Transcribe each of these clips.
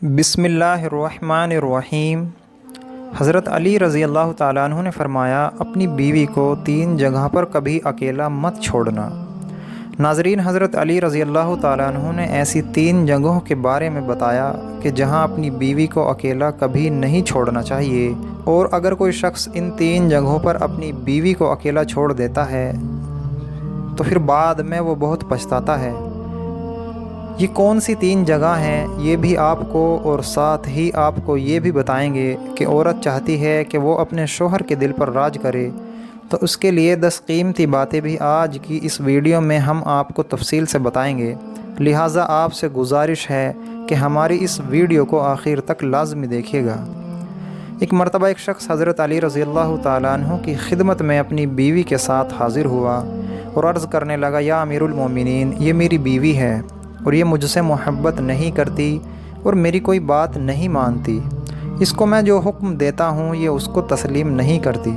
بسم اللہ الرحمن الرحیم۔ حضرت علی رضی اللہ تعالیٰ عنہ نے فرمایا، اپنی بیوی کو 3 جگہ پر کبھی اکیلا مت چھوڑنا۔ ناظرین، حضرت علی رضی اللہ تعالیٰ عنہ نے ایسی 3 جگہوں کے بارے میں بتایا کہ جہاں اپنی بیوی کو اکیلا کبھی نہیں چھوڑنا چاہیے، اور اگر کوئی شخص ان 3 جگہوں پر اپنی بیوی کو اکیلا چھوڑ دیتا ہے تو پھر بعد میں وہ بہت پچھتاتا ہے۔ یہ کون سی 3 جگہ ہیں یہ بھی آپ کو، اور ساتھ ہی آپ کو یہ بھی بتائیں گے کہ عورت چاہتی ہے کہ وہ اپنے شوہر کے دل پر راج کرے تو اس کے لیے 10 قیمتی باتیں بھی آج کی اس ویڈیو میں ہم آپ کو تفصیل سے بتائیں گے۔ لہٰذا آپ سے گزارش ہے کہ ہماری اس ویڈیو کو آخر تک لازمی دیکھیے گا۔ ایک مرتبہ ایک شخص حضرت علی رضی اللہ تعالیٰ عنہ کی خدمت میں اپنی بیوی کے ساتھ حاضر ہوا اور عرض کرنے لگا، یا امیر المومنین، یہ میری بیوی ہے اور یہ مجھ سے محبت نہیں کرتی اور میری کوئی بات نہیں مانتی۔ اس کو میں جو حکم دیتا ہوں یہ اس کو تسلیم نہیں کرتی۔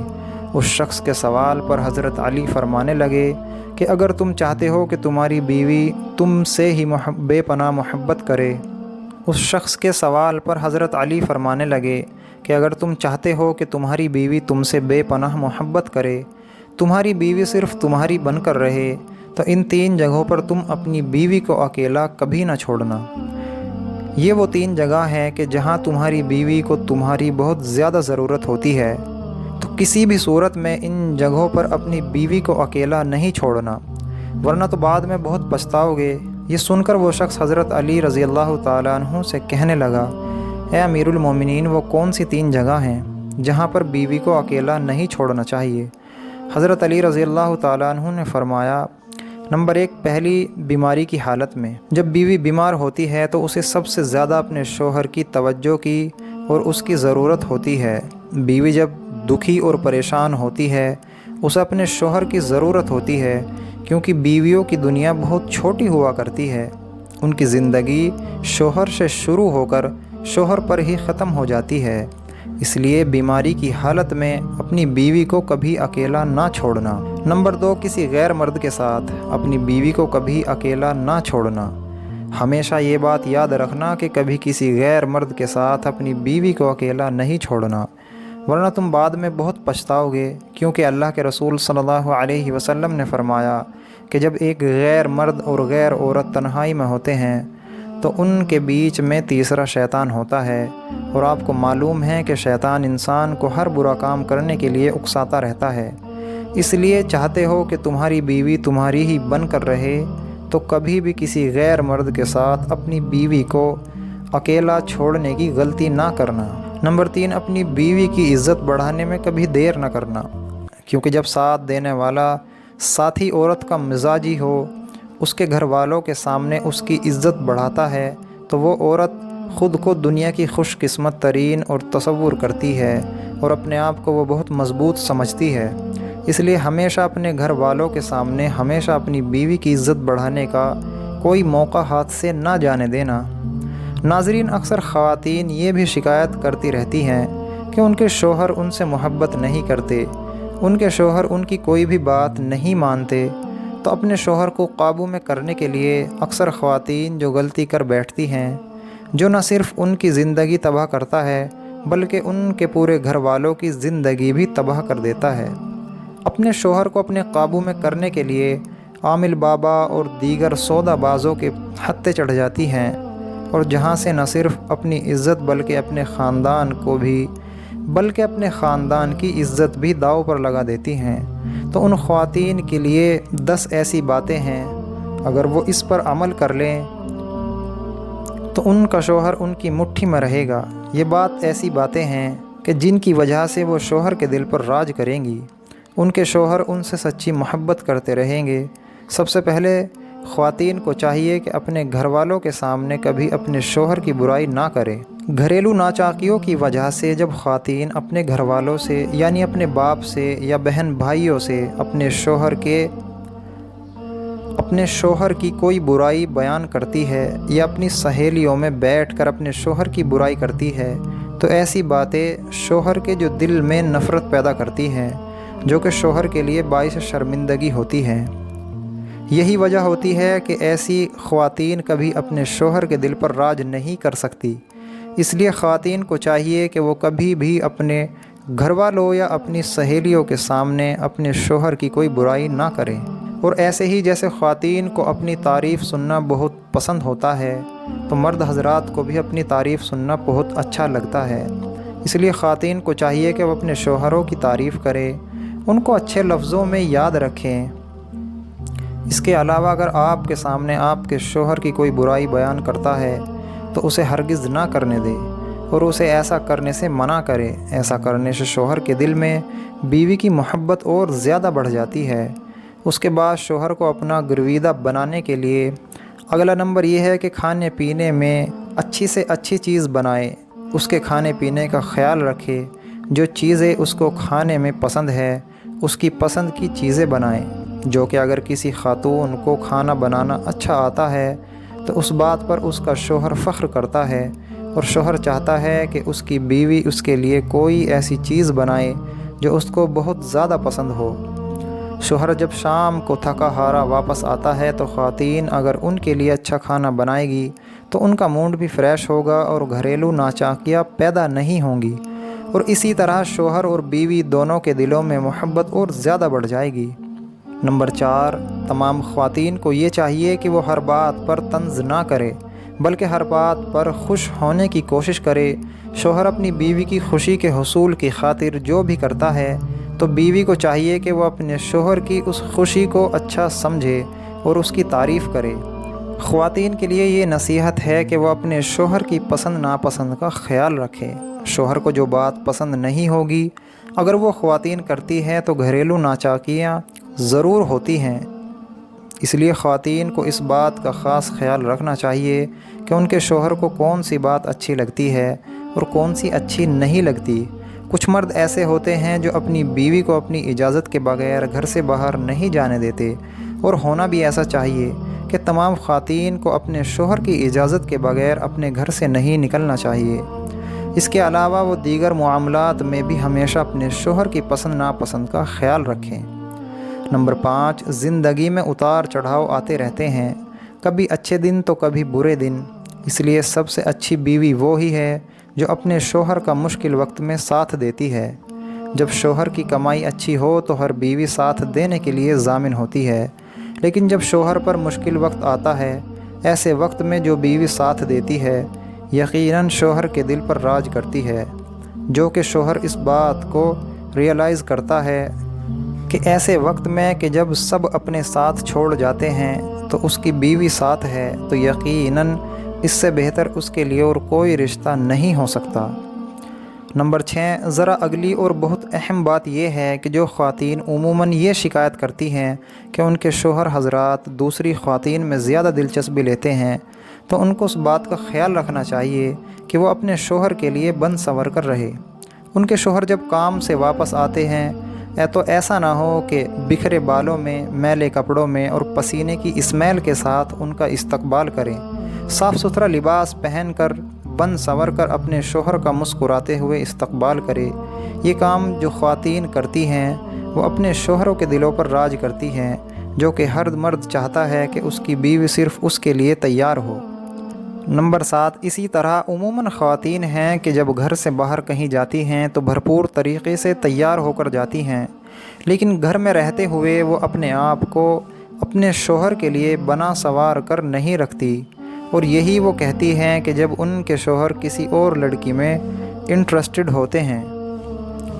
اس شخص کے سوال پر حضرت علی فرمانے لگے کہ اگر تم چاہتے ہو کہ تمہاری بیوی تم سے ہی بے پناہ محبت کرے، اس شخص کے سوال پر حضرت علی فرمانے لگے کہ اگر تم چاہتے ہو کہ تمہاری بیوی تم سے بے پناہ محبت کرے، تمہاری بیوی صرف تمہاری بن کر رہے، تو ان 3 جگہوں پر تم اپنی بیوی کو اکیلا کبھی نہ چھوڑنا۔ یہ وہ 3 جگہ ہیں کہ جہاں تمہاری بیوی کو تمہاری بہت زیادہ ضرورت ہوتی ہے، تو کسی بھی صورت میں ان جگہوں پر اپنی بیوی کو اکیلا نہیں چھوڑنا، ورنہ تو بعد میں بہت پچھتاؤ گے۔ یہ سن کر وہ شخص حضرت علی رضی اللہ تعالیٰ عنہ سے کہنے لگا، اے امیر المومنین، وہ کون سی 3 جگہ ہیں جہاں پر بیوی کو اکیلا نہیں چھوڑنا چاہیے؟ حضرت علی رضی اللہ تعالیٰ عنہ نے فرمایا، نمبر 1، پہلی بیماری کی حالت میں جب بیوی بیمار ہوتی ہے تو اسے سب سے زیادہ اپنے شوہر کی توجہ کی اور اس کی ضرورت ہوتی ہے۔ بیوی جب دکھی اور پریشان ہوتی ہے اسے اپنے شوہر کی ضرورت ہوتی ہے، کیونکہ بیویوں کی دنیا بہت چھوٹی ہوا کرتی ہے۔ ان کی زندگی شوہر سے شروع ہو کر شوہر پر ہی ختم ہو جاتی ہے، اس لیے بیماری کی حالت میں اپنی بیوی کو کبھی اکیلا نہ چھوڑنا۔ نمبر 2، کسی غیر مرد کے ساتھ اپنی بیوی کو کبھی اکیلا نہ چھوڑنا۔ ہمیشہ یہ بات یاد رکھنا کہ کبھی کسی غیر مرد کے ساتھ اپنی بیوی کو اکیلا نہیں چھوڑنا، ورنہ تم بعد میں بہت پچھتاؤ گے، کیونکہ اللہ کے رسول صلی اللہ علیہ وسلم نے فرمایا کہ جب ایک غیر مرد اور غیر عورت تنہائی میں ہوتے ہیں تو ان کے بیچ میں تیسرا شیطان ہوتا ہے، اور آپ کو معلوم ہے کہ شیطان انسان کو ہر برا کام کرنے کے لیے اکساتا رہتا ہے۔ اس لیے چاہتے ہو کہ تمہاری بیوی تمہاری ہی بن کر رہے تو کبھی بھی کسی غیر مرد کے ساتھ اپنی بیوی کو اکیلا چھوڑنے کی غلطی نہ کرنا۔ نمبر 3، اپنی بیوی کی عزت بڑھانے میں کبھی دیر نہ کرنا، کیونکہ جب ساتھ دینے والا ساتھی عورت کا مزاجی ہو، اس کے گھر والوں کے سامنے اس کی عزت بڑھاتا ہے تو وہ عورت خود کو دنیا کی خوش قسمت ترین اور تصور کرتی ہے، اور اپنے آپ کو وہ بہت مضبوط سمجھتی ہے۔ اس لیے ہمیشہ اپنے گھر والوں کے سامنے ہمیشہ اپنی بیوی کی عزت بڑھانے کا کوئی موقع ہاتھ سے نہ جانے دینا۔ ناظرین، اکثر خواتین یہ بھی شکایت کرتی رہتی ہیں کہ ان کے شوہر ان سے محبت نہیں کرتے، ان کے شوہر ان کی کوئی بھی بات نہیں مانتے۔ تو اپنے شوہر کو قابو میں کرنے کے لیے اکثر خواتین جو غلطی کر بیٹھتی ہیں، جو نہ صرف ان کی زندگی تباہ کرتا ہے بلکہ ان کے پورے گھر والوں کی زندگی بھی تباہ کر دیتا ہے۔ اپنے شوہر کو اپنے قابو میں کرنے کے لیے عامل بابا اور دیگر سودا بازوں کے ہتھے چڑھ جاتی ہیں، اور جہاں سے نہ صرف اپنی عزت بلکہ اپنے خاندان کی عزت بھی داؤ پر لگا دیتی ہیں۔ تو ان خواتین کے لیے 10 ایسی باتیں ہیں، اگر وہ اس پر عمل کر لیں تو ان کا شوہر ان کی مٹھی میں رہے گا۔ یہ ایسی باتیں ہیں کہ جن کی وجہ سے وہ شوہر کے دل پر راج کریں گی، ان کے شوہر ان سے سچی محبت کرتے رہیں گے۔ سب سے پہلے خواتین کو چاہیے کہ اپنے گھر والوں کے سامنے کبھی اپنے شوہر کی برائی نہ کرے۔ گھریلو ناچاکیوں کی وجہ سے جب خواتین اپنے گھر والوں سے، یعنی اپنے باپ سے یا بہن بھائیوں سے اپنے شوہر کی کوئی برائی بیان کرتی ہے، یا اپنی سہیلیوں میں بیٹھ کر اپنے شوہر کی برائی کرتی ہے، تو ایسی باتیں شوہر کے جو دل میں نفرت پیدا کرتی ہیں، جو کہ شوہر کے لیے باعث شرمندگی ہوتی ہے۔ یہی وجہ ہوتی ہے کہ ایسی خواتین کبھی اپنے شوہر کے دل پر راج نہیں کر سکتی، اس لیے خواتین کو چاہیے کہ وہ کبھی بھی اپنے گھر والوں یا اپنی سہیلیوں کے سامنے اپنے شوہر کی کوئی برائی نہ کریں۔ اور ایسے ہی جیسے خواتین کو اپنی تعریف سننا بہت پسند ہوتا ہے، تو مرد حضرات کو بھی اپنی تعریف سننا بہت اچھا لگتا ہے۔ اس لیے خواتین کو چاہیے کہ وہ اپنے شوہروں کی تعریف کرے، ان کو اچھے لفظوں میں یاد رکھیں۔ اس کے علاوہ اگر آپ کے سامنے آپ کے شوہر کی کوئی برائی بیان کرتا ہے تو اسے ہرگز نہ کرنے دے اور اسے ایسا کرنے سے منع کرے۔ ایسا کرنے سے شوہر کے دل میں بیوی کی محبت اور زیادہ بڑھ جاتی ہے۔ اس کے بعد شوہر کو اپنا گرویدہ بنانے کے لیے اگلا نمبر یہ ہے کہ کھانے پینے میں اچھی سے اچھی چیز بنائے، اس کے کھانے پینے کا خیال رکھے، جو چیزیں اس کو کھانے میں پسند ہے اس کی پسند کی چیزیں بنائیں، جو کہ اگر کسی خاتون کو کھانا بنانا اچھا آتا ہے تو اس بات پر اس کا شوہر فخر کرتا ہے اور شوہر چاہتا ہے کہ اس کی بیوی اس کے لیے کوئی ایسی چیز بنائے جو اس کو بہت زیادہ پسند ہو۔ شوہر جب شام کو تھکا ہارا واپس آتا ہے تو خواتین اگر ان کے لیے اچھا کھانا بنائے گی تو ان کا موڈ بھی فریش ہوگا اور گھریلو ناچاکیاں پیدا نہیں ہوں گی، اور اسی طرح شوہر اور بیوی دونوں کے دلوں میں محبت اور زیادہ بڑھ جائے گی۔ نمبر 4، تمام خواتین کو یہ چاہیے کہ وہ ہر بات پر طنز نہ کرے بلکہ ہر بات پر خوش ہونے کی کوشش کرے۔ شوہر اپنی بیوی کی خوشی کے حصول کی خاطر جو بھی کرتا ہے تو بیوی کو چاہیے کہ وہ اپنے شوہر کی اس خوشی کو اچھا سمجھے اور اس کی تعریف کرے۔ خواتین کے لیے یہ نصیحت ہے کہ وہ اپنے شوہر کی پسند ناپسند کا خیال رکھے۔ شوہر کو جو بات پسند نہیں ہوگی اگر وہ خواتین کرتی ہیں تو گھریلو ناچاکیاں ضرور ہوتی ہیں۔ اس لیے خواتین کو اس بات کا خاص خیال رکھنا چاہیے کہ ان کے شوہر کو کون سی بات اچھی لگتی ہے اور کون سی اچھی نہیں لگتی۔ کچھ مرد ایسے ہوتے ہیں جو اپنی بیوی کو اپنی اجازت کے بغیر گھر سے باہر نہیں جانے دیتے، اور ہونا بھی ایسا چاہیے کہ تمام خواتین کو اپنے شوہر کی اجازت کے بغیر اپنے گھر سے نہیں نکلنا چاہیے۔ اس کے علاوہ وہ دیگر معاملات میں بھی ہمیشہ اپنے شوہر کی پسند ناپسند کا خیال رکھیں۔ نمبر 5، زندگی میں اتار چڑھاؤ آتے رہتے ہیں، کبھی اچھے دن تو کبھی برے دن۔ اس لیے سب سے اچھی بیوی وہی ہے جو اپنے شوہر کا مشکل وقت میں ساتھ دیتی ہے۔ جب شوہر کی کمائی اچھی ہو تو ہر بیوی ساتھ دینے کے لیے ضامن ہوتی ہے، لیکن جب شوہر پر مشکل وقت آتا ہے، ایسے وقت میں جو بیوی ساتھ دیتی ہے یقیناً شوہر کے دل پر راج کرتی ہے۔ جو کہ شوہر اس بات کو ریئلائز کرتا ہے کہ ایسے وقت میں کہ جب سب اپنے ساتھ چھوڑ جاتے ہیں تو اس کی بیوی ساتھ ہے، تو یقیناً اس سے بہتر اس کے لیے اور کوئی رشتہ نہیں ہو سکتا۔ نمبر 6، ذرا اگلی اور بہت اہم بات یہ ہے کہ جو خواتین عموماً یہ شکایت کرتی ہیں کہ ان کے شوہر حضرات دوسری خواتین میں زیادہ دلچسپی لیتے ہیں، تو ان کو اس بات کا خیال رکھنا چاہیے کہ وہ اپنے شوہر کے لیے بن سنور کر رہے۔ ان کے شوہر جب کام سے واپس آتے ہیں تو ایسا نہ ہو کہ بکھرے بالوں میں، میلے کپڑوں میں اور پسینے کی اسمیل کے ساتھ ان کا استقبال کریں۔ صاف ستھرا لباس پہن کر بن سنور کر اپنے شوہر کا مسکراتے ہوئے استقبال کرے۔ یہ کام جو خواتین کرتی ہیں وہ اپنے شوہروں کے دلوں پر راج کرتی ہیں، جو کہ ہر مرد چاہتا ہے کہ اس کی بیوی صرف اس کے لیے تیار ہو۔ نمبر 7، اسی طرح عموماً خواتین ہیں کہ جب گھر سے باہر کہیں جاتی ہیں تو بھرپور طریقے سے تیار ہو کر جاتی ہیں، لیکن گھر میں رہتے ہوئے وہ اپنے آپ کو اپنے شوہر کے لیے بنا سنوار کر نہیں رکھتی، اور یہی وہ کہتی ہیں کہ جب ان کے شوہر کسی اور لڑکی میں انٹرسٹڈ ہوتے ہیں۔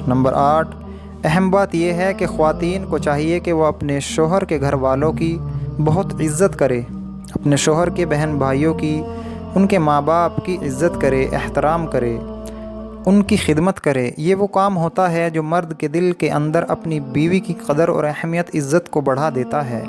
نمبر 8، اہم بات یہ ہے کہ خواتین کو چاہیے کہ وہ اپنے شوہر کے گھر والوں کی بہت عزت کرے، اپنے شوہر کے بہن بھائیوں کی، ان کے ماں باپ کی عزت کرے، احترام کرے، ان کی خدمت کرے۔ یہ وہ کام ہوتا ہے جو مرد کے دل کے اندر اپنی بیوی کی قدر اور اہمیت عزت کو بڑھا دیتا ہے۔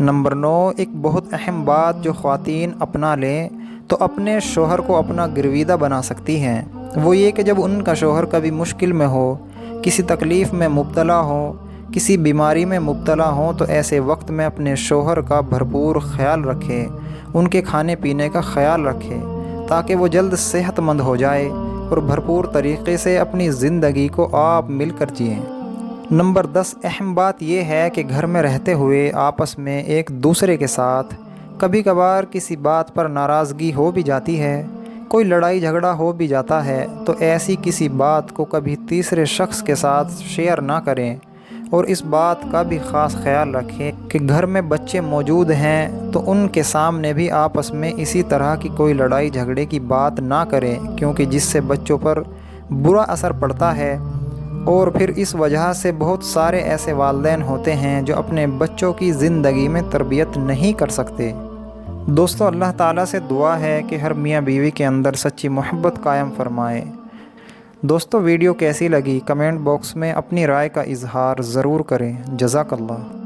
نمبر 9، ایک بہت اہم بات جو خواتین اپنا لیں تو اپنے شوہر کو اپنا گرویدہ بنا سکتی ہیں، وہ یہ کہ جب ان کا شوہر کبھی مشکل میں ہو، کسی تکلیف میں مبتلا ہو، کسی بیماری میں مبتلا ہوں، تو ایسے وقت میں اپنے شوہر کا بھرپور خیال رکھیں، ان کے کھانے پینے کا خیال رکھیں تاکہ وہ جلد صحت مند ہو جائے اور بھرپور طریقے سے اپنی زندگی کو آپ مل کر جئیں۔ نمبر 10، اہم بات یہ ہے کہ گھر میں رہتے ہوئے آپس میں ایک دوسرے کے ساتھ کبھی کبھار کسی بات پر ناراضگی ہو بھی جاتی ہے، کوئی لڑائی جھگڑا ہو بھی جاتا ہے تو ایسی کسی بات کو کبھی تیسرے شخص کے ساتھ شیئر نہ کریں، اور اس بات کا بھی خاص خیال رکھیں کہ گھر میں بچے موجود ہیں تو ان کے سامنے بھی آپس میں اسی طرح کی کوئی لڑائی جھگڑے کی بات نہ کریں، کیونکہ جس سے بچوں پر برا اثر پڑتا ہے، اور پھر اس وجہ سے بہت سارے ایسے والدین ہوتے ہیں جو اپنے بچوں کی زندگی میں تربیت نہیں کر سکتے۔ دوستو، اللہ تعالیٰ سے دعا ہے کہ ہر میاں بیوی کے اندر سچی محبت قائم فرمائے۔ دوستو، ویڈیو کیسی لگی کمنٹ باکس میں اپنی رائے کا اظہار ضرور کریں۔ جزاک اللہ۔